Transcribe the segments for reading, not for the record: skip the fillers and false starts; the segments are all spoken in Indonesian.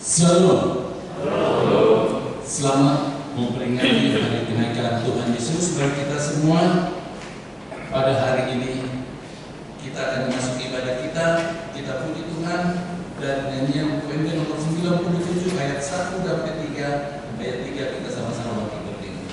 Shalom. Selamat memperingati hari kenaikan Tuhan Yesus bagi kita semua. Pada hari ini kita akan memasuki ibadah kita. Kita puji Tuhan dan nyanyian UMD nomor 97 ayat 1 sampai 3. Ayat 3 kita sama-sama bangkit berdiri.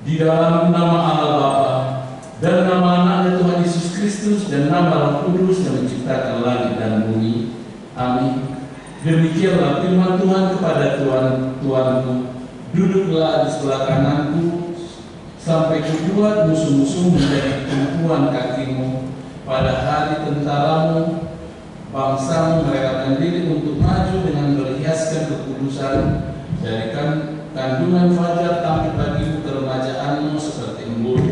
Di dalam nama Allah Bapa dan nama Anaknya Tuhan Yesus Kristus dan nama Roh Kudus yang menciptakan langit dan bumi. Amin. Demikianlah firman Tuhan kepada Tuanku, duduklah di sebelah kananku sampai kubuat musuh-musuh menjadi tumpuan kakimu. Pada hari tentaramu, bangsamu merelakan diri untuk maju dengan berhiaskan kekudusan. Dari kandungan fajar tampil bagimu keremajaanmu seperti embun.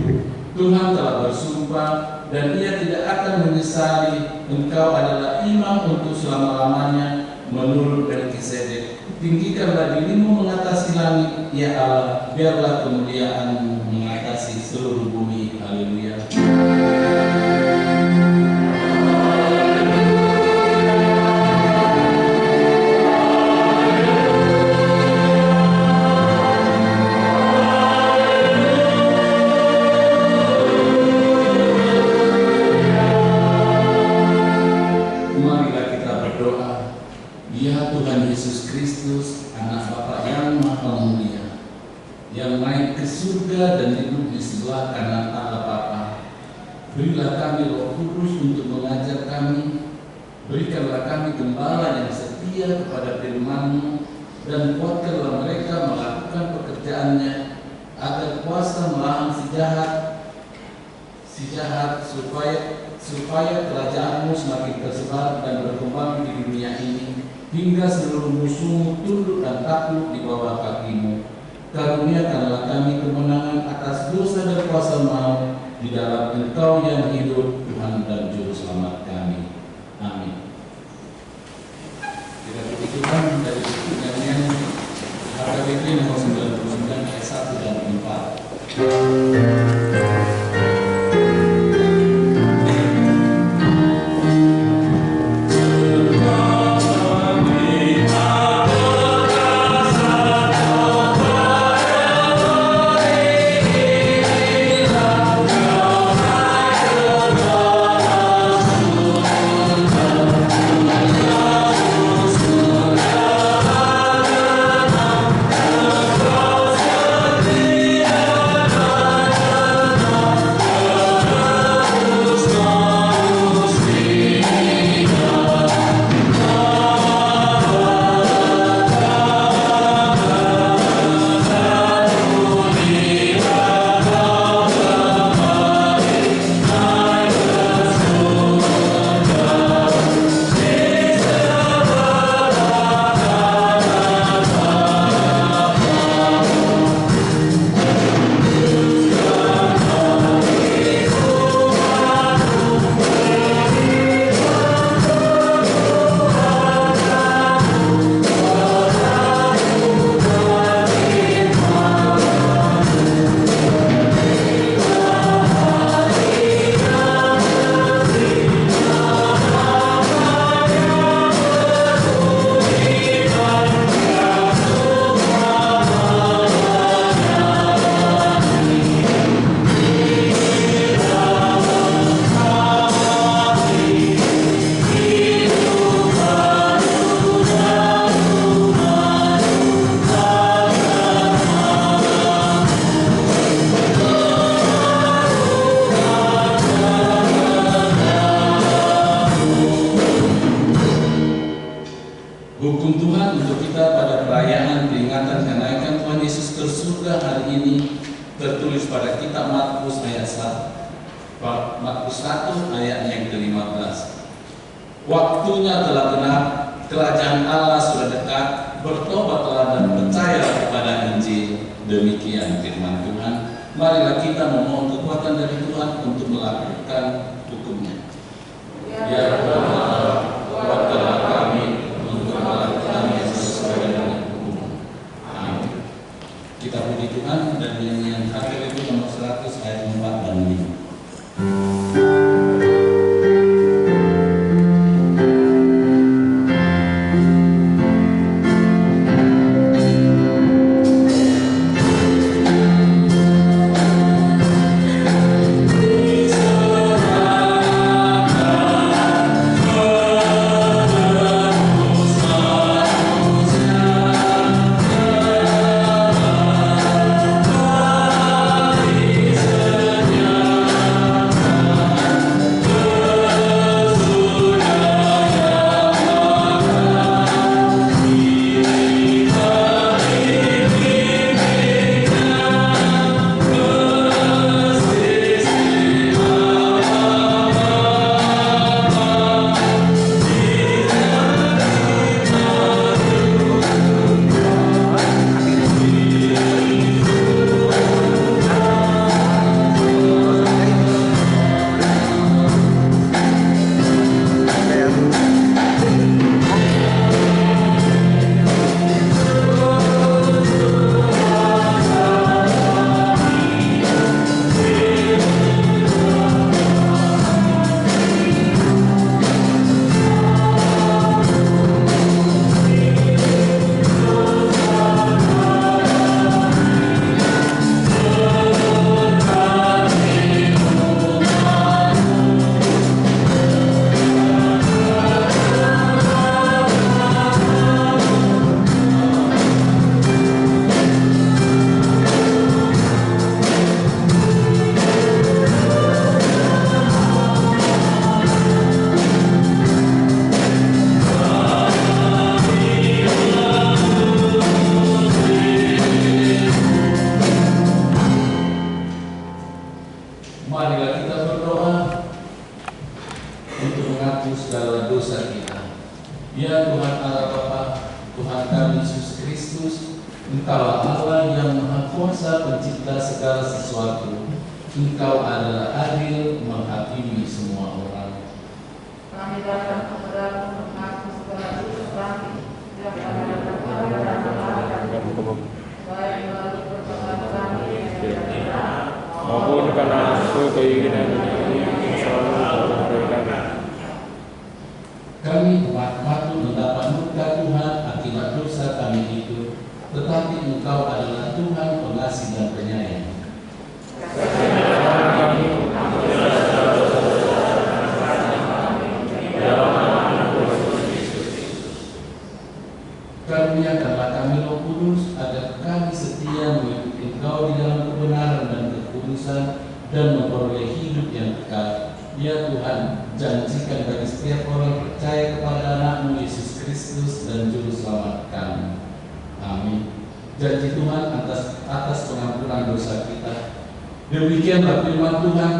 Tuhan telah bersumpah dan Ia tidak akan menyesali. Engkau adalah imam untuk selama-lamanya menurut Melkisedek. Tinggikanlah dirimu mengatasi langit, ya Allah, biarlah kemuliaanmu mengatasi seluruh bumi. Haleluya. Ya Tuhan Yesus Kristus, Anak Bapa yang Maha Mulia, yang naik ke surga dan hidup di sebelah kanan Allah Bapa, berilah kami Roh Kudus untuk mengajar kami. Berikanlah kami gembala yang setia kepada firman-Mu, dan kuatkanlah mereka melakukan pekerjaannya, agar kuasa melawan si jahat si jahat, supaya kerajaanmu semakin tersebar dan berkembang di dunia ini, hingga seluruh musuhmu tunduk dan takluk di bawah kakimu. Karuniakanlah kami kemenangan atas dosa dan kuasa maut di dalam Engkau yang hidup, Tuhan dan Juru Selamat kami. Amin. Kita berikutkan dari buku nyanyian HKBP nomor 99 ayat 1 dan 4. Hukum Tuhan untuk kita pada perayaan peringatan kenaikan Tuhan Yesus ke surga hari ini tertulis pada kitab Markus ayat 1. Markus 1 ayat yang ke-15. Waktunya telah genap, kerajaan Allah sudah dekat, bertobatlah dan percaya kepada Injil. Demikian firman Tuhan. Marilah kita memohon kekuatan dari Tuhan untuk melakukan hukumnya. Ya Allah, kuatkanlah kami untuk melakukan yang sesuai dengan hukum. Amin. Kita puji Tuhan dan nyanyian HKBP nomor 100 ayat 4 dan 5. Terima Marilah kita berdoa untuk menghapus segala dosa kita. Ya Tuhan Allah Bapa, Tuhan kami Yesus Kristus, Engkau Allah yang Maha Kuasa, pencipta segala sesuatu. Engkau adalah adil, menghakimi semua orang. Kami datang kepadamu mengaku segala dosa kami yang kami lakukan, baik melalui perbuatan kami maupun karena nafsu keinginan yang selalu terjadi kami. Kami patut mendapat murka Tuhan akibat dosa kami itu, tetapi Engkau adalah Tuhan pengasih dan penyayang. Karuniakanlah kami Roh Kudus agar kami setia mengikuti Engkau di dalam kebenaran dan kekudusan dan memperoleh hidup yang kekal. Ya Tuhan, janjikan bagi setiap orang percaya kepada Anak-Mu Yesus Kristus dan Juru Selamat kami. Amin. Janji Tuhan atas pengampunan dosa kita. Demikianlah firman Tuhan,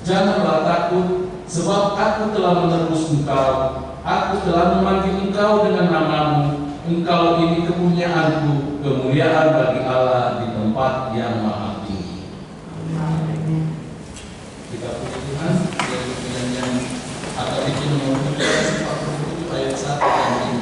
janganlah takut, sebab aku telah menebus engkau. Aku telah memanggil engkau dengan nama-Mu. Engkau ini kepunyaanku, kemuliaan bagi Allah di tempat yang maha tinggi. Kita puji Tuhan dari penyanyian atau bikin nomor 47 ayat 1 dan 5.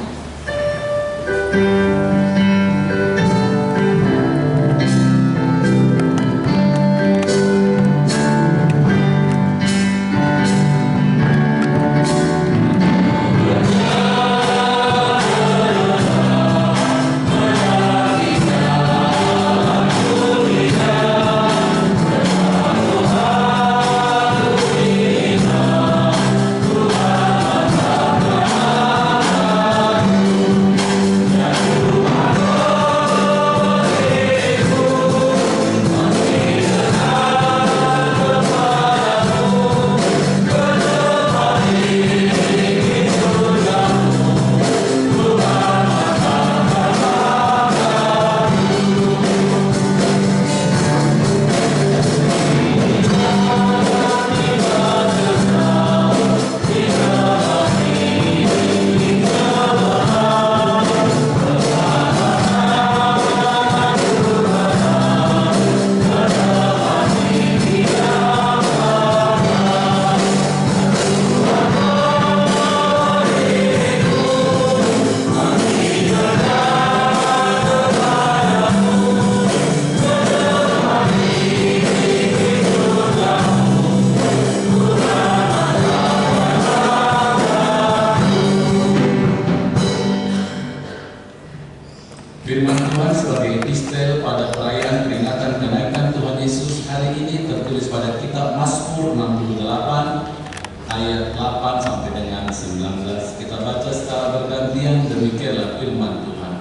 Firman Tuhan sebagai epistel pada perayaan peringatan kenaikan Tuhan Yesus hari ini tertulis pada kitab Mazmur 68 ayat 8 sampai dengan 19. Kita baca secara bergantian, demikianlah firman Tuhan.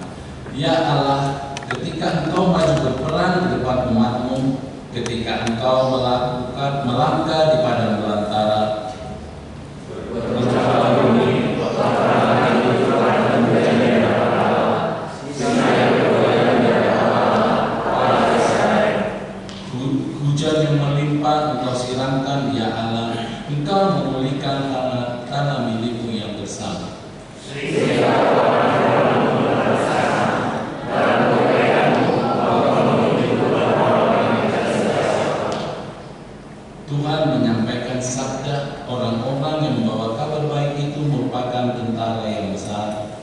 Ya Allah, ketika Engkau maju berperang di depan umat-Mu, ketika Engkau melangkah di padang belantara, hujan yang melimpah Engkau siramkan, ya Allah. Engkau memulihkan tanah milik-Mu yang bersama. Tuhan menyampaikan sabda, orang-orang yang membawa kabar baik itu merupakan tentara yang besar.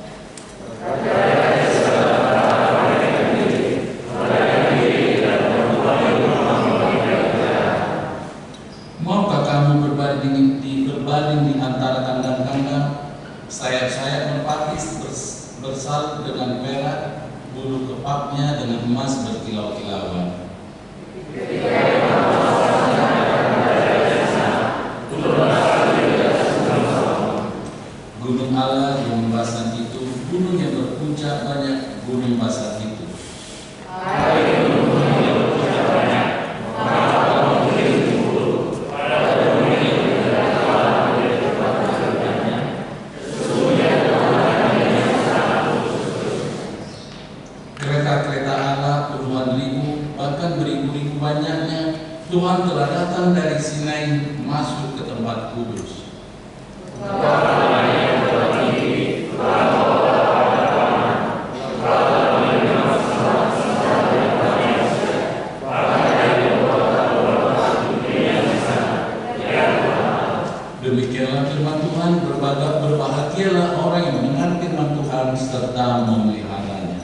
Maukah kamu berbaring di antara kandang-kandang, sayap-sayap merpati bersalut dengan perak, bulu kepaknya dengan emas berkilau-kilauan. Gunung Allah, gunung Basan itu, gunung yang berpuncak banyak, gunung Basan itu. Kereta-kereta Allah puluhan ribu, Tuhan telah datang dari Sinai masuk ke tempat kudus. Demikianlah firman Tuhan, berbahagialah orang yang mendengar firman Tuhan serta memeliharanya.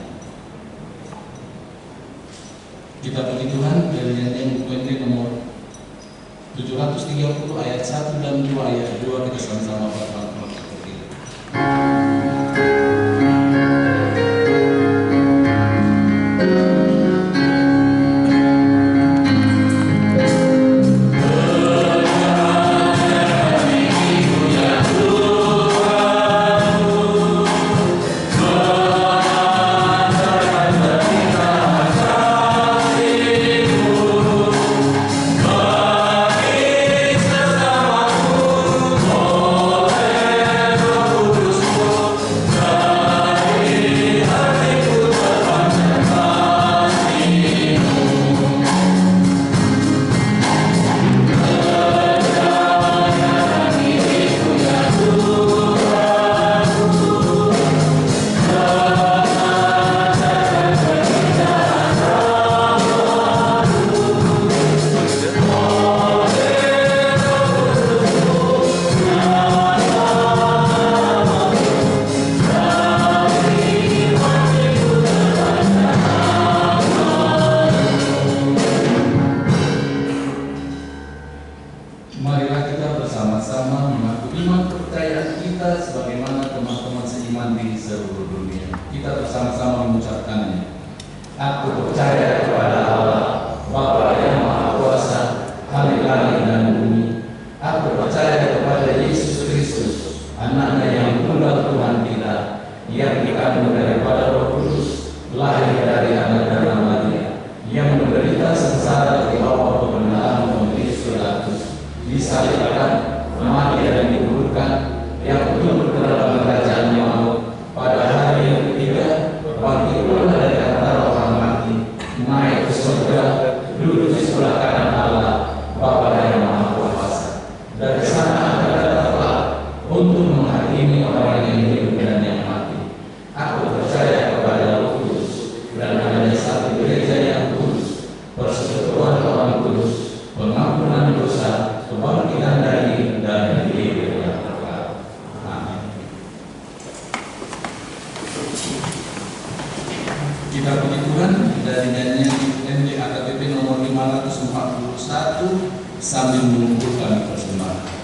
Kita puji Tuhan dari nyanyian buku Injil nomor 730 ayat 1 dan 2 ayat 2 kita sama-sama berdoa seperti itu. Marilah kita bersama-sama mengaku iman kepercayaan kita sebagaimana teman-teman seiman di seluruh dunia. Kita bersama-sama mengucapkannya. Aku percaya kepada Allah, Bapa yang Maha Kuasa, langit dan bumi. Aku percaya kepada Yesus Kristus, Anaknya yang tunggal Tuhan kita, yang dikandung daripada Roh Kudus, lahir dari anak darah Maria, yang menderita sengsara di bawah pemerintahan Pontius Pilatus, disalibkan, mati dan dikuburkan, yang turun ke dalam kerajaan maut, pada hari yang ketiga bangkit pula dari antara orang mati, naik ke surga, duduk di sebelah kanan Allah, Bapa yang Maha Kuasa. Dari sana akan datang untuk menghakimi orang yang hidup dan yang mati. Aku percaya kepada Roh Kudus dan adanya satu gereja yang kudus, persekutuan orang kudus, pengampunan dosa, kebangkitan dari dan hidup yang kekal. Amin. Kita puji Tuhan dari nyanyian MJ AKTP nomor 541 sambil mengumpulkan persembahan.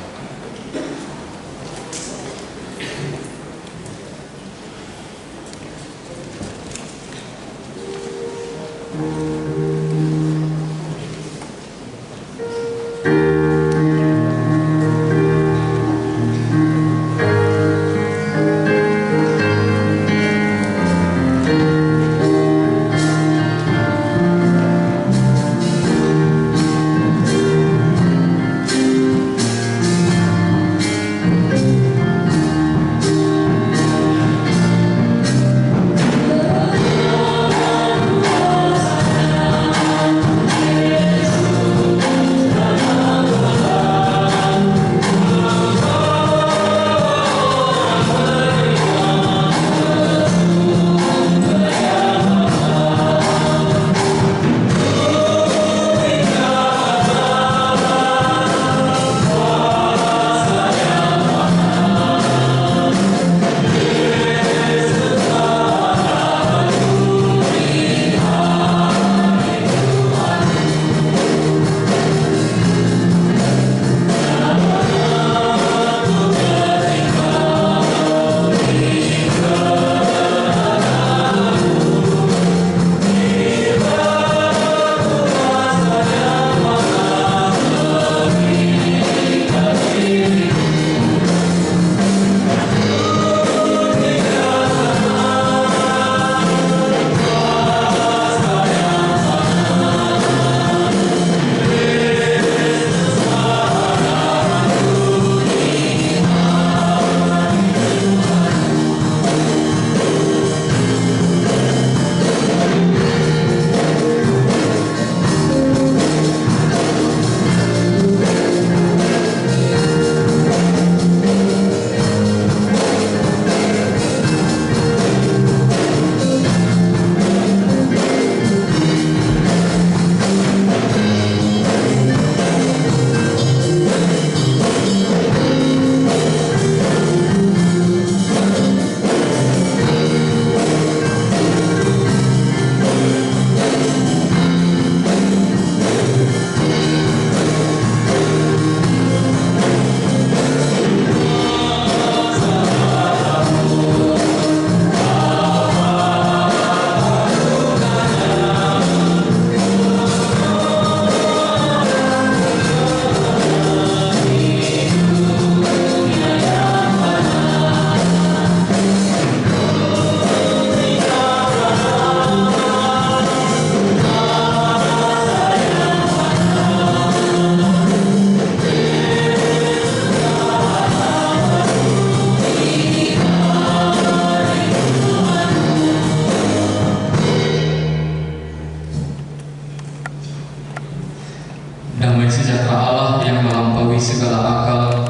Damai sejahtera Allah yang melampaui segala akal,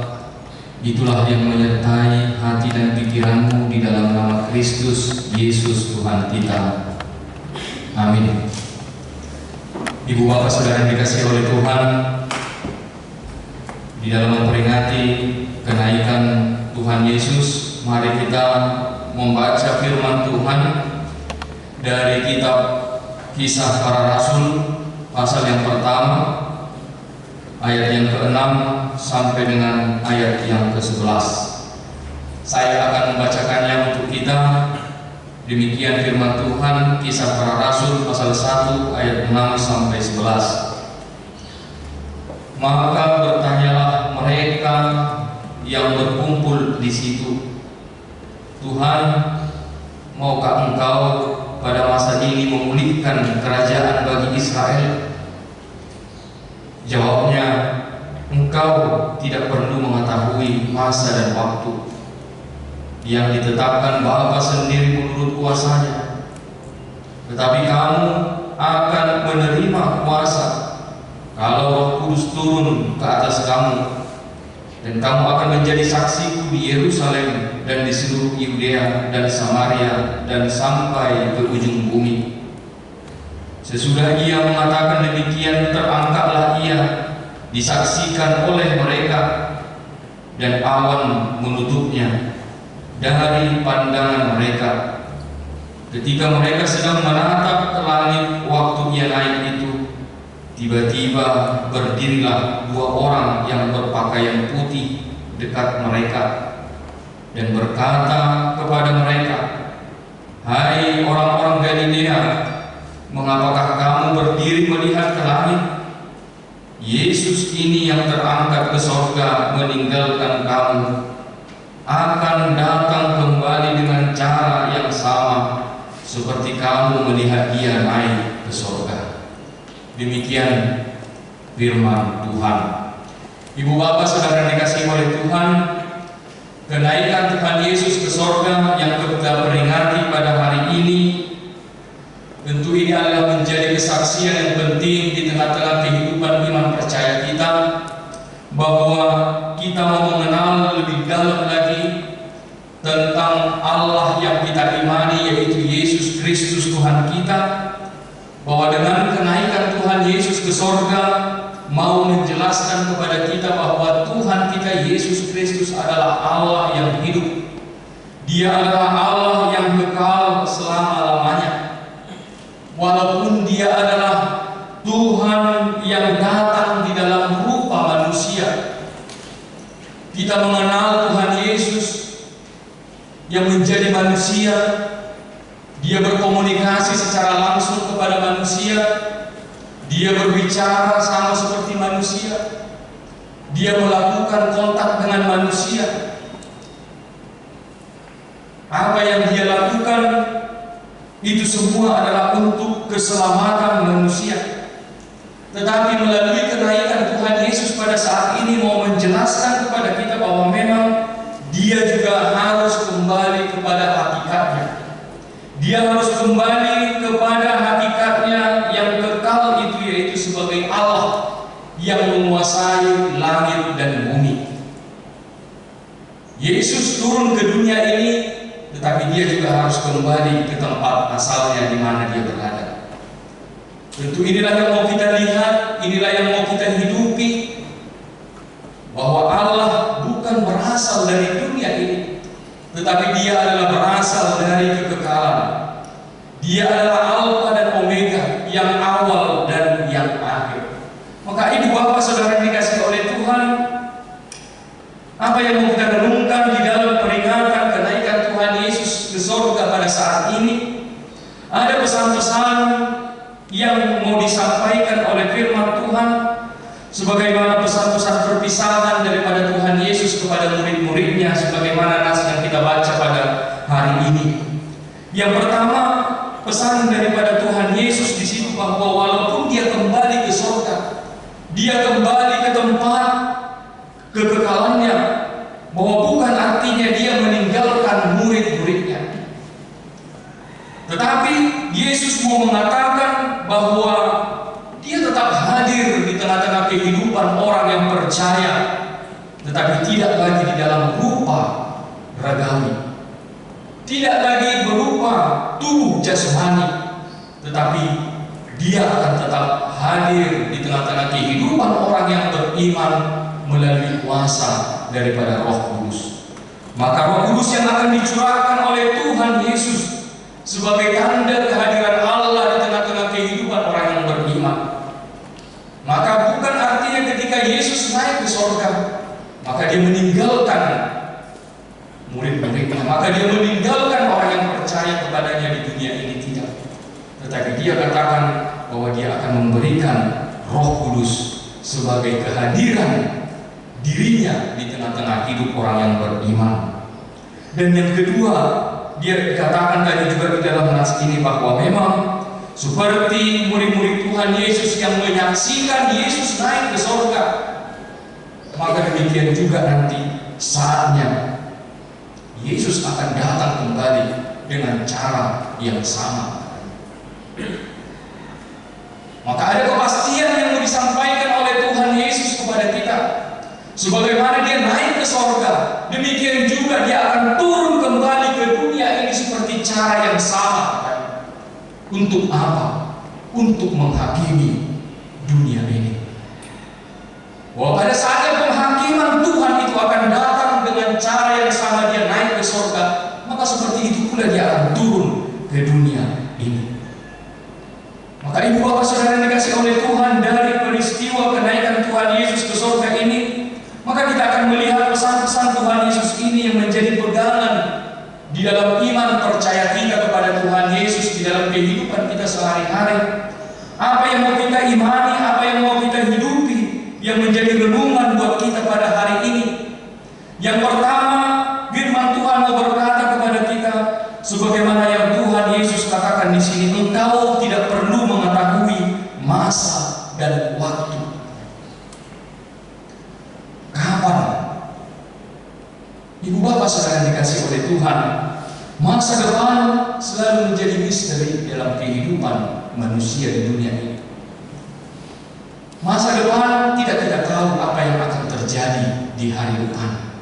itulah yang menyertai hati dan pikiranmu di dalam nama Kristus Yesus Tuhan kita. Amin. Ibu bapak saudara yang dikasihi oleh Tuhan, di dalam memperingati kenaikan Tuhan Yesus, mari kita membaca firman Tuhan dari kitab Kisah Para Rasul pasal yang pertama, ayat yang ke-6 sampai dengan ayat yang ke-11. Saya akan membacakannya untuk kita. Demikian firman Tuhan, Kisah Para Rasul pasal 1 ayat 6 sampai 11. Maka bertanyalah mereka yang berkumpul di situ, Tuhan, maukah Engkau pada masa ini memulihkan kerajaan bagi Israel? Jawabnya, Engkau tidak perlu mengetahui masa dan waktu yang ditetapkan Bapa sendiri menurut kuasanya, tetapi kamu akan menerima kuasa kalau Roh Kudus turun ke atas kamu, dan kamu akan menjadi saksiku di Yerusalem dan di seluruh Yudea dan Samaria dan sampai ke ujung bumi. Sesudah ia mengatakan demikian, terangkatlah ia, disaksikan oleh mereka, dan awan menutupnya dari pandangan mereka. Ketika mereka sedang menatap ke langit waktu ia naik itu, tiba-tiba berdirilah dua orang yang berpakaian putih dekat mereka dan berkata kepada mereka, "Hai orang-orang Galilea, mengapakah kamu berdiri melihat ke langit? Yesus ini yang terangkat ke sorga meninggalkan kamu akan datang kembali dengan cara yang sama seperti kamu melihat dia naik ke sorga." Demikian firman Tuhan. Ibu bapak saudara yang dikasihi oleh Tuhan, kenaikan Tuhan Yesus ke sorga yang kita peringati pada hari ini, tentu ini adalah menjadi kesaksian yang penting di tengah-tengah kehidupan iman percaya kita, bahwa kita mau mengenal lebih dalam lagi tentang Allah yang kita imani, yaitu Yesus Kristus Tuhan kita, bahwa dengan kenaikan Tuhan Yesus ke sorga mau menjelaskan kepada kita bahwa Tuhan kita Yesus Kristus adalah Allah yang hidup. Dia adalah Allah yang kekal selama-lamanya. Walaupun dia adalah Tuhan yang datang di dalam rupa manusia, kita mengenal Tuhan Yesus yang menjadi manusia. Dia berkomunikasi secara langsung kepada manusia. Dia berbicara sama seperti manusia. Dia melakukan kontak dengan manusia. Apa yang dia lakukan itu semua adalah untuk keselamatan manusia. Tetapi melalui kenaikan Tuhan Yesus pada saat ini mau menjelaskan kepada kita bahwa memang dia juga harus kembali kepada hakikatnya. Dia harus kembali kepada hakikatnya yang kekal itu, yaitu sebagai Allah yang menguasai langit dan bumi. Yesus turun ke dunia ini, tetapi dia juga harus kembali ke tempat asalnya di mana dia berada. Tentu inilah yang mau kita lihat, inilah yang mau kita hidupi, bahwa Allah bukan berasal dari dunia ini, tetapi dia adalah berasal dari kekekalan. Dia adalah Alfa dan Omega, yang awal dan yang akhir. Maka ibu bapak saudara yang dikasihi oleh Tuhan, apa yang mau kita renungkan di dalam peringatan kenaikan Tuhan Yesus ke surga pada saat ini, ada pesan-pesan yang mau disampaikan oleh firman Tuhan, sebagaimana pesan-pesan perpisahan daripada Tuhan Yesus kepada murid-muridnya, sebagaimana nas yang kita baca pada hari ini. Yang pertama, pesan daripada Tuhan Yesus di situ bahwa walaupun dia kembali ke surga, dia kembali ke tempat kekekalannya, bahwa bukan artinya dia meninggalkan murid-muridnya, tetapi Yesus mau mengatakan bahwa dia tetap hadir di tengah-tengah kehidupan orang yang percaya, tetapi tidak lagi di dalam rupa ragawi, tidak lagi berupa tubuh jasmani, tetapi dia akan tetap hadir di tengah-tengah kehidupan orang yang beriman melalui kuasa daripada Roh Kudus. Maka Roh Kudus yang akan dicurahkan oleh Tuhan Yesus sebagai tanda kehadiran Allah di tengah-tengah kehidupan orang yang beriman. Maka bukan artinya ketika Yesus naik ke surga, maka dia meninggalkan murid-muridnya, maka dia meninggalkan orang yang percaya kepadanya di dunia ini, tidak. Tetapi dia katakan bahwa dia akan memberikan Roh Kudus sebagai kehadiran dirinya di tengah-tengah hidup orang yang beriman. Dan yang kedua, dia dikatakan tadi juga di dalam nas ini bahwa memang seperti murid-murid Tuhan Yesus yang menyaksikan Yesus naik ke surga, maka demikian juga nanti saatnya Yesus akan datang kembali dengan cara yang sama. Maka ada kepastian yang mau disampaikan oleh Tuhan Yesus kepada kita. Sebagaimana dia naik ke surga, demikian juga dia akan turun kembali ke dunia ini seperti cara yang sama. Untuk apa? Untuk menghakimi dunia ini. Bahwa pada saatnya penghakiman Tuhan itu akan datang dengan cara yang sama, dia naik ke surga, maka seperti itu pula dia akan turun ke dunia ini. Maka ibu bapak saudara yang dikasihi oleh Tuhan, dari peristiwa kenaikan Tuhan Yesus ke surga ini, maka kita akan melihat pesan-pesan Tuhan Yesus ini yang menjadi pegangan di dalam iman percaya kita kepada Tuhan Yesus di dalam kehidupan kita sehari-hari. Apa yang mau kita imani, apa yang mau kita hidupi, yang menjadi renungan buat kita pada hari ini. Yang pertama, firman Tuhan mau berkata kepada kita, sebagaimana yang Tuhan Yesus katakan di sini, engkau tidak perlu mengetahui masa dan waktu. Kapan? Ibu bapak saudara yang dikasihi oleh Tuhan, masa depan selalu menjadi misteri dalam kehidupan manusia di dunia ini. Masa depan tidak kita tahu apa yang akan terjadi di hari depan.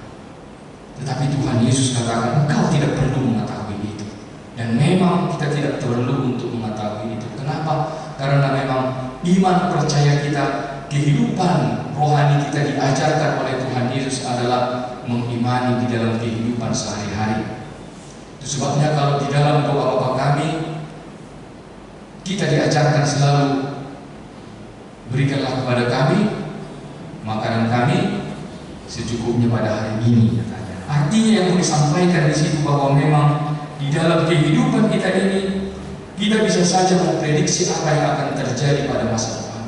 Tetapi Tuhan Yesus katakan engkau tidak perlu mengetahui itu. Dan memang kita tidak perlu untuk mengetahui itu. Kenapa? Karena memang iman percaya kita, kehidupan rohani kita diajarkan oleh Tuhan Yesus adalah mengimani di dalam kehidupan sehari-hari. Itu sebabnya kalau di dalam doa-doa kami, kita diajarkan selalu, berikanlah kepada kami makanan kami secukupnya pada hari ini, katanya. Artinya yang mau disampaikan di situ bahwa memang di dalam kehidupan kita ini, kita bisa saja memprediksi apa yang akan terjadi pada masa depan.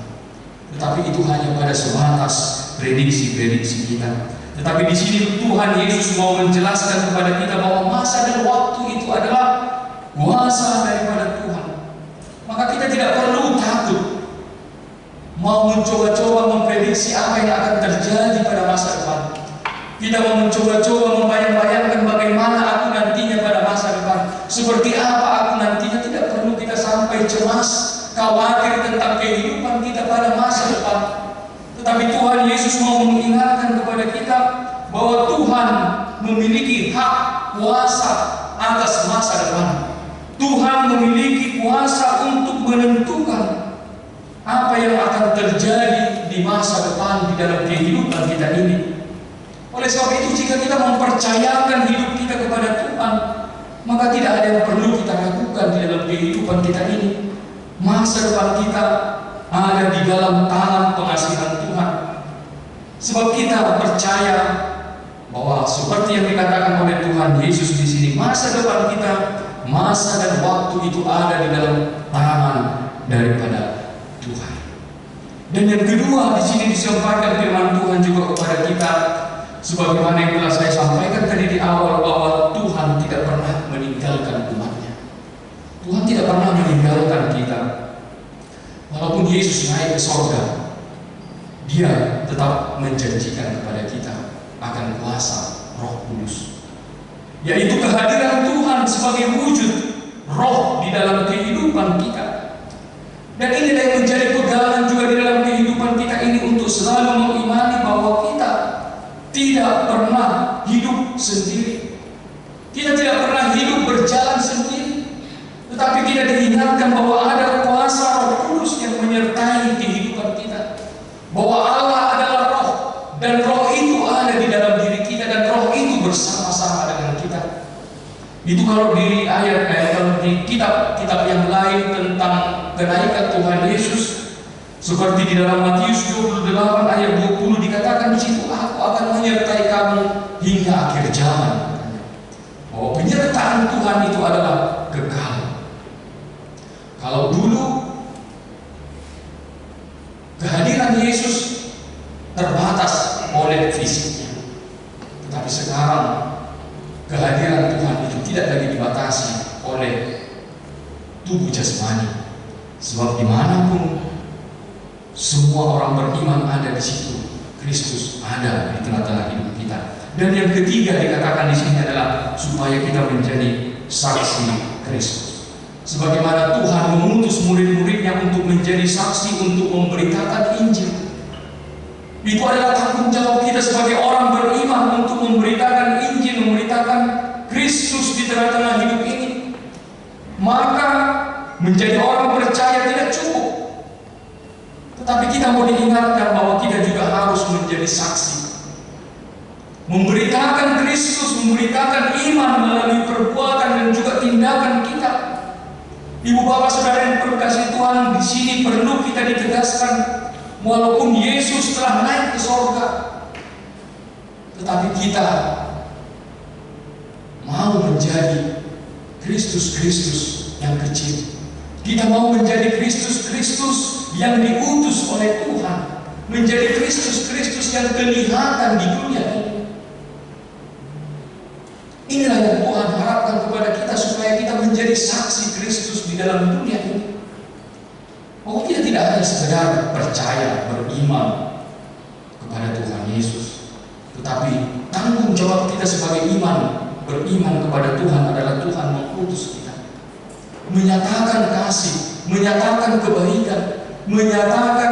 Tetapi itu hanya pada sebatas prediksi-prediksi kita. Tetapi di sini Tuhan Yesus mau menjelaskan kepada kita bahwa masa dan waktu itu adalah kuasa daripada Tuhan. Maka kita tidak perlu takut mau mencoba-coba memprediksi apa yang akan terjadi pada masa depan. Kita mau mencoba-coba membayang-bayangkan bagaimana aku nantinya pada masa depan, seperti apa aku nantinya. Tidak perlu kita sampai cemas, khawatir tentang kehidupan kita pada masa depan. Tetapi Tuhan Yesus mau mengingatkan kepada kita bahwa Tuhan memiliki hak kuasa atas masa depan. Tuhan memiliki kuasa untuk menentukan apa yang akan terjadi di masa depan di dalam kehidupan kita ini. Oleh sebab itu, jika kita mempercayakan hidup kita kepada Tuhan, maka tidak ada yang perlu kita lakukan di dalam kehidupan kita ini. Masa depan kita ada di dalam tangan pengasihan Tuhan. Sebab kita percaya bahwa seperti yang dikatakan oleh Tuhan Yesus di sini, masa depan kita, masa dan waktu itu ada di dalam tangan daripada Tuhan. Dan yang kedua, di sini disampaikan firman Tuhan juga kepada kita, sebagaimana yang telah saya sampaikan tadi di awal, bahwa Tuhan tidak pernah meninggalkan umatnya. Tuhan tidak pernah meninggalkan kita. Walaupun Yesus naik ke surga, Dia tetap menjanjikan kepada kita akan kuasa Roh Kudus, yaitu kehadiran Tuhan sebagai wujud Roh di dalam kehidupan kita. Dan inilah yang menjadi pegangan juga di dalam kehidupan kita ini untuk selalu mengimani bahwa kita tidak pernah hidup sendiri. Kita tidak pernah hidup berjalan sendiri. Tetapi kita diingatkan bahwa ada kuasa Roh Kudus yang menyertai kehidupan kita. Bahwa Allah adalah Roh, dan Roh itu ada di dalam diri kita, dan Roh itu bersama-sama dengan kita. Itu kalau di kalau di kitab-kitab yang lain tentang kenaikan Tuhan Yesus, seperti di dalam Matius 28 ayat 20 dikatakan di situ, aku akan menyertai kamu hingga akhir zaman. Bahwa penyertaan Tuhan itu adalah kekal. Kalau dulu kehadiran Yesus terbatas oleh fisiknya, tetapi sekarang kehadiran Tuhan itu tidak lagi dibatasi oleh tubuh jasmani. Sebab dimanapun semua orang beriman ada di situ, Kristus ada di tengah-tengah hidup kita. Dan yang ketiga dikatakan di sini adalah supaya kita menjadi saksi Kristus. Sebagaimana Tuhan mengutus murid-muridnya untuk menjadi saksi, untuk memberitakan Injil. Itu adalah tanggung jawab kita sebagai orang beriman untuk memberitakan Injil, memberitakan Kristus di tengah-tengah hidup ini. Maka menjadi orang percaya tidak cukup, tetapi kita mau diingatkan bahwa kita juga harus menjadi saksi, memberitakan Kristus, memberitakan iman melalui perbuatan dan juga tindakan kita. Ibu bapak saudara yang berkasih Tuhan, di sini perlu kita ditegaskan, walaupun Yesus telah naik ke sorga, tetapi kita mau menjadi Kristus-Kristus yang kecil. Kita mau menjadi Kristus-Kristus yang diutus oleh Tuhan, menjadi Kristus-Kristus yang kelihatan di dunia ini. Inilah yang Tuhan harapkan kepada kita, supaya kita menjadi saksi Kristus di dalam dunia ini. Bahwa kita tidak hanya sekedar percaya, beriman kepada Tuhan Yesus, tetapi tanggung jawab kita sebagai beriman kepada Tuhan adalah Tuhan mengutus kita, menyatakan kasih, menyatakan kebaikan, menyatakan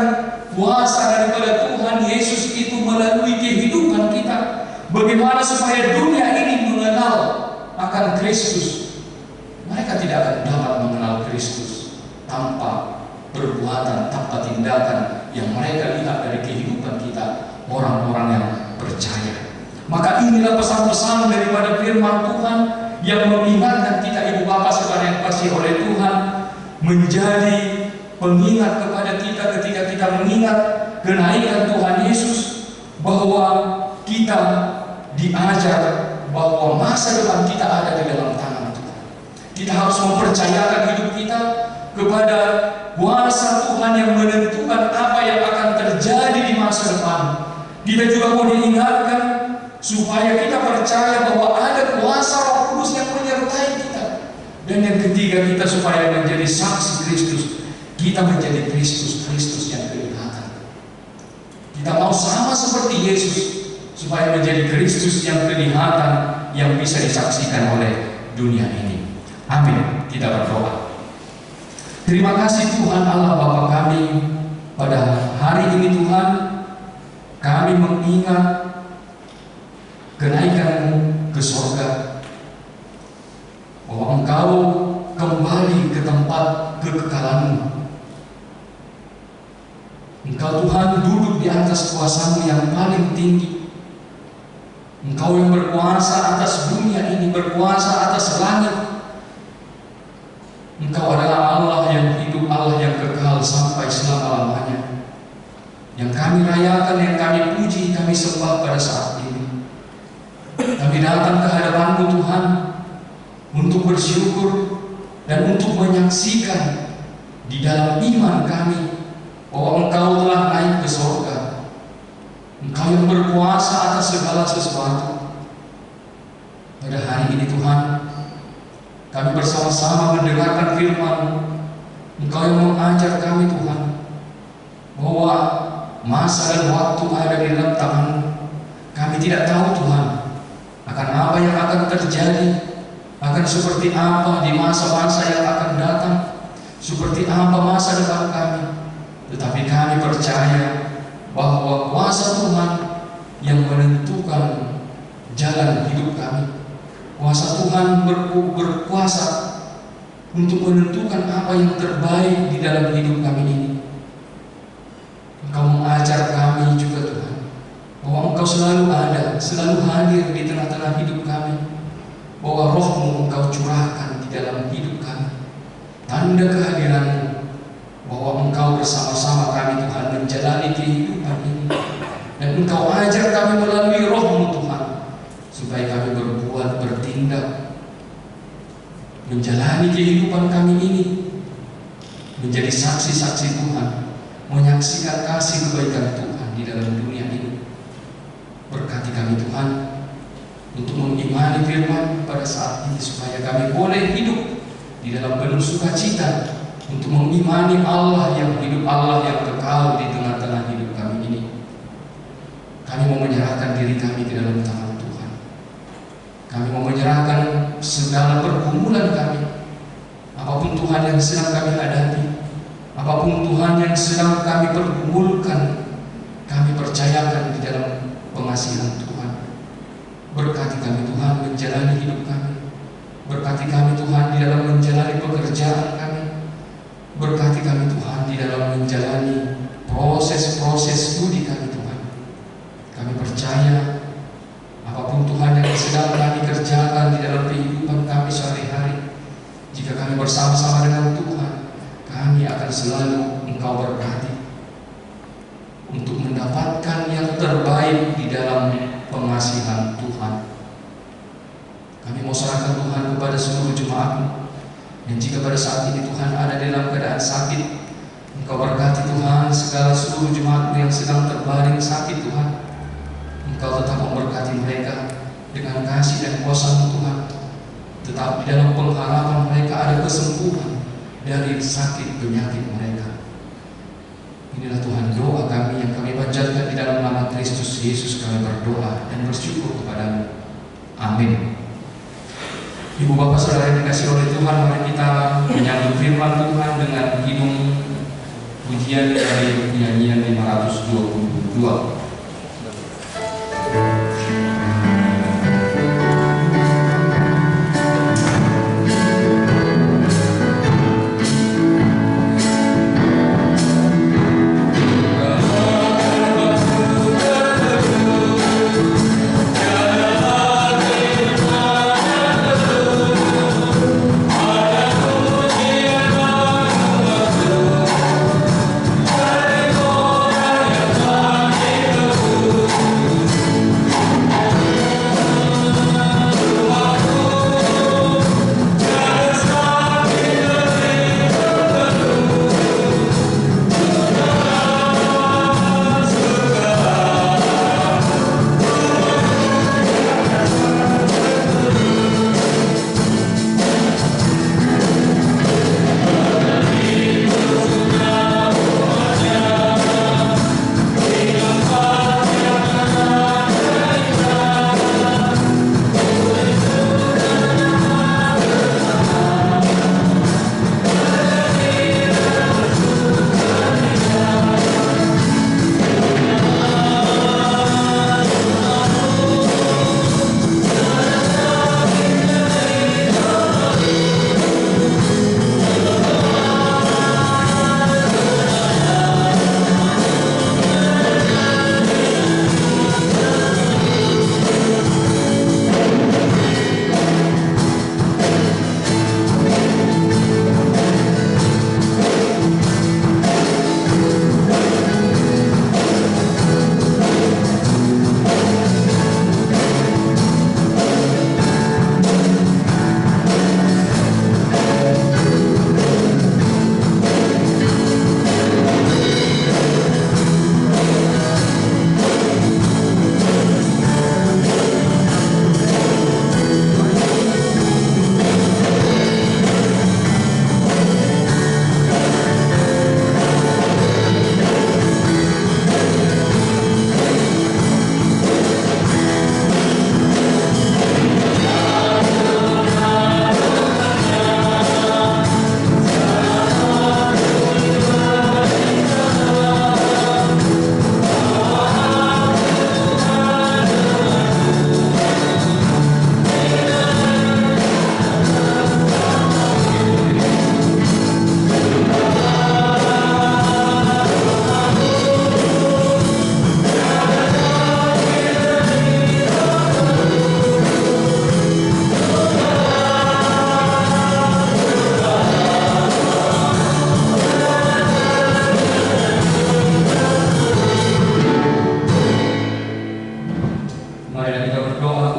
kuasa daripada Tuhan Yesus itu melalui kehidupan kita. Bagaimana supaya dunia ini mengenal akan Kristus? Mereka tidak akan dapat mengenal Kristus tanpa perbuatan, tanpa tindakan yang mereka lihat dari kehidupan kita, orang-orang yang percaya. Maka inilah pesan-pesan daripada firman Tuhan yang mengingatkan kita, ibu bapak saudara yang kasih oleh Tuhan, menjadi pengingat kepada kita ketika kita mengingat kenaikan Tuhan Yesus, bahwa kita diajar bahwa masa depan kita ada di dalam tangan Tuhan. Kita harus mempercayakan hidup kita kepada kuasa Tuhan yang menentukan apa yang akan terjadi di masa depan. Kita juga mau diingatkan supaya kita percaya bahwa ada kuasa Roh Kudus yang menyertai kita. Dan yang ketiga, kita supaya menjadi saksi Kristus, kita menjadi Kristus yang kelihatan. Kita mau sama seperti Yesus, supaya menjadi Kristus yang kelihatan, yang bisa disaksikan oleh dunia ini. Amin. Kita berdoa. Terima kasih Tuhan Allah Bapa kami, pada hari ini Tuhan, kami mengingat kenaikan-Mu ke sorga, bahwa Engkau kembali ke tempat kekekalan-Mu. Engkau Tuhan duduk di atas kuasa-Mu yang paling tinggi. Engkau yang berkuasa atas dunia ini, berkuasa atas langit. Engkau adalah Allah yang hidup, Allah yang kekal sampai selama-lamanya, yang kami rayakan, yang kami puji, kami sembah pada saat ini. Kami datang ke hadapan-Mu Tuhan, untuk bersyukur dan untuk menyaksikan di dalam iman kami bahwa Engkau telah naik ke surga. Engkau yang berkuasa atas segala sesuatu. Pada hari ini Tuhan, kami bersama-sama mendengarkan firman-Mu. Engkau yang mengajar kami Tuhan, bahwa masa dan waktu ada di dalam tangan-Mu. Kami tidak tahu Tuhan akan apa yang akan terjadi, akan seperti apa di masa-masa yang akan datang, seperti apa masa depan kami. Tetapi kami percaya bahwa kuasa Tuhan yang menentukan jalan hidup kami. Kuasa Tuhan berkuasa untuk menentukan apa yang terbaik di dalam hidup kami ini. Engkau mengajar kami juga Tuhan, bahwa Engkau selalu ada, selalu hadir di tengah-tengah hidup kami, bahwa Roh-Mu Engkau curahkan di dalam hidup kami. Tanda kehadiran-Mu, bahwa Engkau bersama-sama kami Tuhan menjalani kehidupan ini. Dan Engkau ajar kami melalui Roh-Mu Tuhan, supaya kami berbuat, bertindak, menjalani kehidupan kami ini, menjadi saksi-saksi Tuhan, menyaksikan kasih kebaikan Tuhan di dalam dunia ini. Berkati kami Tuhan untuk mengimani firman pada saat ini, supaya kami boleh hidup di dalam penuh sukacita untuk mengimani Allah yang hidup, Allah yang kekal di tengah-tengah hidup kami ini. Kami mau menyerahkan diri kami ke dalam tangan Tuhan. Kami mau menyerahkan segala pergumulan kami, apapun Tuhan yang sedang kami hadapi, apapun Tuhan yang sedang kami pergumulkan, kami percayakan di dalam pengasihan Tuhan. Berkati kami Tuhan menjalani hidup kami. Berkati kami Tuhan di dalam menjalani pekerjaan kami. Berkati kami Tuhan di dalam menjalani proses-proses studi kami Tuhan. Kami percaya apapun Tuhan yang sedang kami kerjakan di dalam kehidupan kami sehari-hari, jika kami bersama-sama dengan Tuhan, kami akan selalu Engkau berkati untuk mendapatkan yang terbaik di dalam pengasihan Tuhan. Kami mau serahkan Tuhan kepada seluruh jemaat-Mu, dan jika pada saat ini Tuhan ada dalam keadaan sakit, Engkau berkati Tuhan segala seluruh jemaat-Mu yang sedang terbaring sakit Tuhan. Engkau tetap memberkati mereka dengan kasih dan kuasa-Mu Tuhan. Tetap di dalam pengharapan mereka ada kesembuhan dari sakit penyakit mereka. Inilah Tuhan doa kami yang kami panjatkan di dalam nama Kristus Yesus. Kami berdoa dan bersyukur kepada-Mu. Amin. Ibu bapak saudara yang dikasihi oleh Tuhan, mari kita menyambut firman Tuhan dengan hidung pujian dari nyanyian 522. Hallelujah.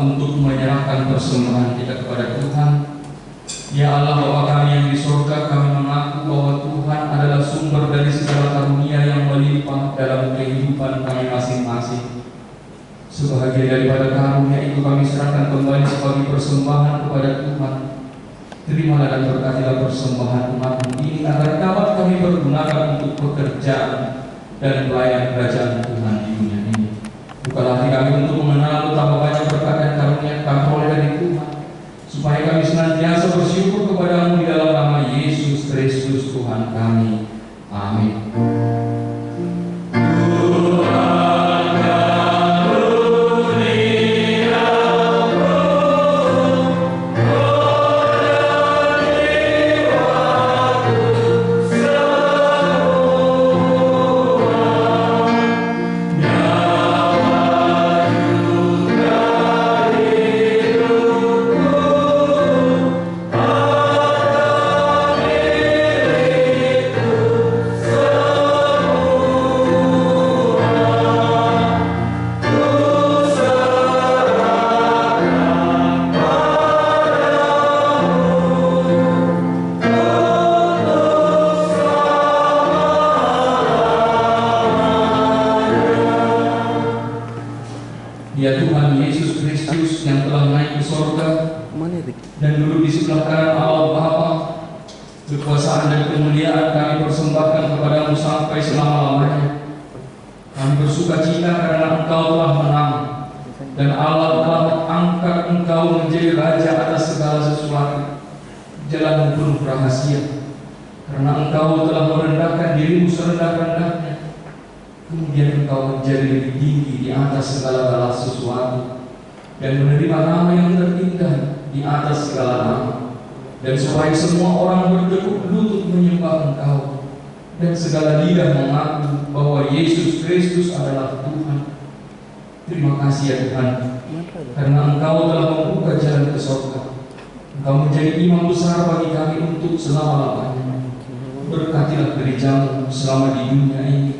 untuk menyerahkan persembahan kita kepada Tuhan. Ya Allah Bapa kami yang di surga, kami mengaku bahwa Tuhan adalah sumber dari segala karunia yang melimpah dalam kehidupan kami masing-masing. Sebahagia daripada karunia itu kami serahkan kembali sebagai persembahan kepada Tuhan. Terimalah dan berkatilah persembahan umat-Mu ini agar dapat kami pergunakan untuk pekerjaan dan pelayanan kerajaan Tuhan di dunia ini. Bukalah hati kami untuk mengenal betapa banyak berkat dan karunia kami oleh dari Tuhan, supaya kami senantiasa bersyukur kepada-Mu di dalam nama Yesus Kristus Tuhan kami. Amin. Ya Tuhan Yesus Kristus yang telah naik ke surga dan duduk di sebelah kanan Allah Bapa, kekuasaan dan kemuliaan kami persembahkan kepada-Mu sampai selama-lamanya. Kami bersuka cita karena Engkau telah menang dan Allah telah angkat Engkau menjadi Raja atas segala sesuatu. Jalan-Mu penuh rahasia, karena Engkau telah merendahkan diri-Mu serendah-rendahnya. Kemudian Engkau menjadi lebih tinggi di atas segala sesuatu dan menerima nama yang terindah di atas segala nama, dan supaya semua orang bertekuk lutut menyembah Engkau dan segala lidah mengaku bahwa Yesus Kristus adalah Tuhan. Terima kasih ya Tuhan, karena Engkau telah membuka jalan ke surga. Engkau menjadi imam besar bagi kami untuk selama-lamanya. Berkatilah gereja-Mu selama di dunia ini,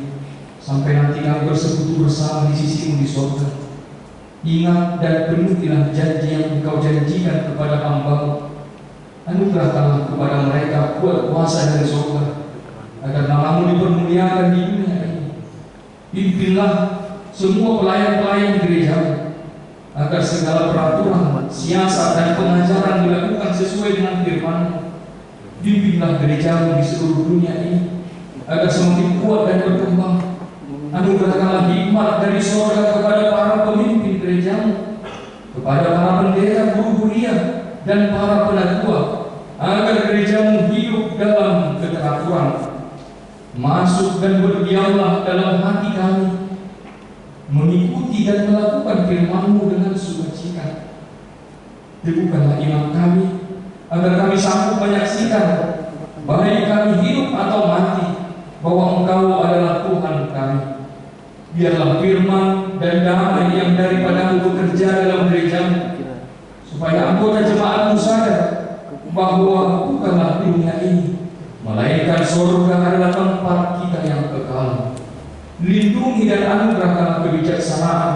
sampai nanti kami bersekutu bersama di sisi-Mu di surga. Ingat dan penuhilah janji yang Engkau janjikan kepada hamba-Mu. Anugerahkanlah kepada mereka kuat kuasa dari surga, agar nama-Mu dipermuliakan di dunia ini. Pimpinlah semua pelayan-pelayan gereja-Mu, agar segala peraturan, siasat dan pengajaran dilakukan sesuai dengan firman-Mu. Bimbinglah gereja-Mu di seluruh dunia ini, agar semakin kuat dan berkembang. Anugerahkanlah hikmat dari surga kepada para pemimpin gereja-Mu, kepada para pendeta, guru kuliah, dan para penatua, agar gereja-Mu hidup dalam keteraturan. Masuk dan berdiamlah dalam hati kami, mengikuti dan melakukan firman-Mu dengan sukacita. Teguhkanlah iman kami, agar kami sanggup menyaksikan, baik kami hidup atau mati, bahwa Engkau adalah Tuhan kami. Biarlah firman dan damai yang daripada-Mu bekerja dalam gereja-Mu, supaya anggota jemaat-Mu sadar bahwa bukanlah dunia ini, melainkan surga adalah tempat kita yang kekal. Lindungi dan anugerahkanlah kebijaksanaan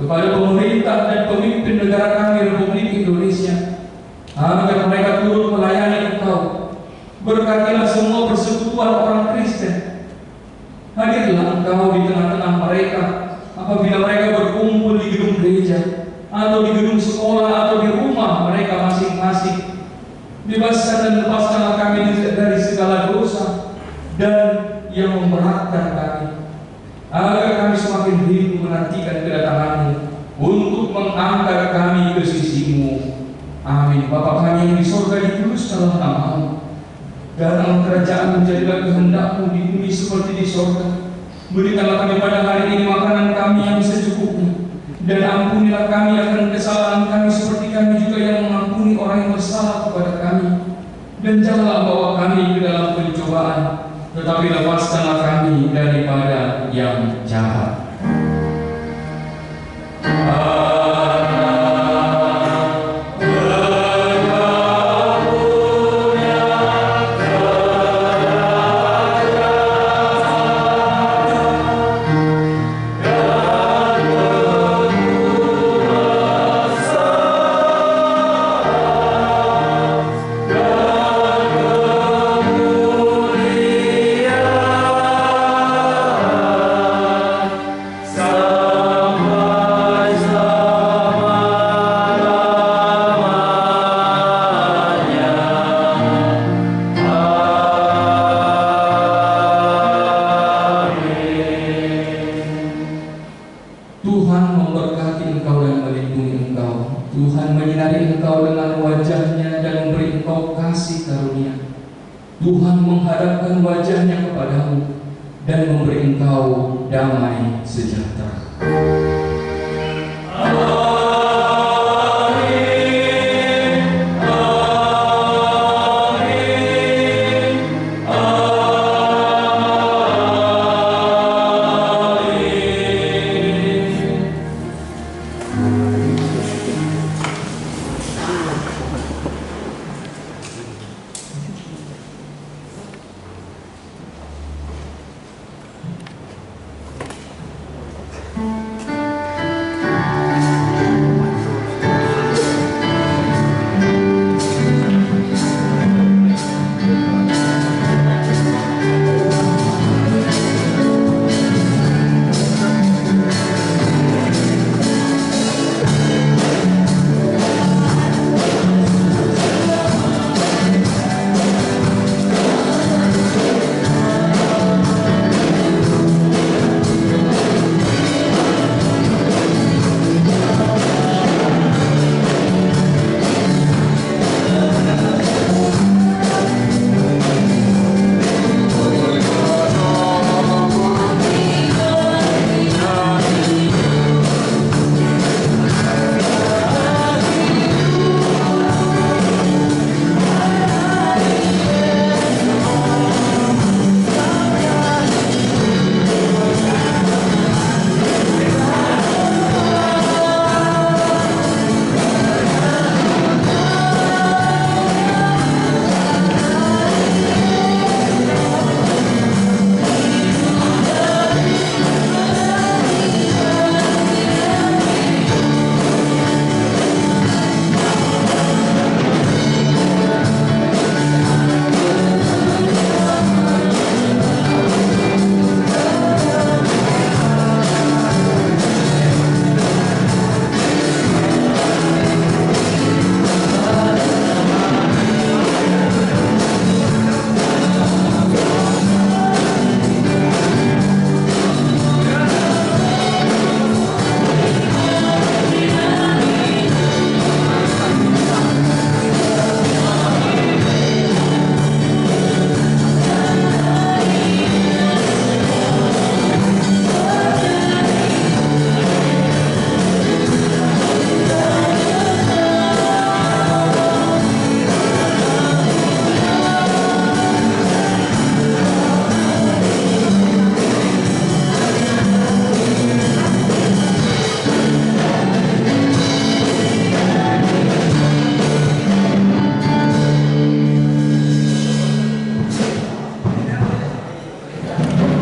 kepada pemerintah dan pemimpin negara kami Republik Indonesia, agar mereka turut melayani Engkau. Berkatilah semua persekutuan orang Kristen. Hadirlah Engkau di tengah-tengah mereka apabila mereka berkumpul di gedung gereja, atau di gedung sekolah, atau di rumah mereka masing-masing. Bebaskan dan lepaskanlah kami dari segala dosa dan yang memberatkan kami, agar kami semakin rindu menantikan kedatangan-Mu untuk mengangkat kami ke sisi-Mu. Amin. Bapa kami yang di surga, dikuduskanlah nama-Mu. Datang kerajaan, menjadilah kehendak-Mu di bumi seperti di surga. Berikanlah kami pada hari ini makanan kami yang secukupnya, dan ampunilah kami akan kesalahan kami seperti kami juga yang mengampuni orang yang bersalah kepada kami. Dan janganlah bawa kami ke dalam pencobaan, tetapi lepaskanlah kami daripada yang jahat. Sa Tuhan memberkati engkau dan melindungi engkau. Tuhan menyinari engkau dengan wajah-Nya dan memberi engkau kasih karunia. Tuhan menghadapkan wajah-Nya kepadamu dan memberi engkau damai sejahtera.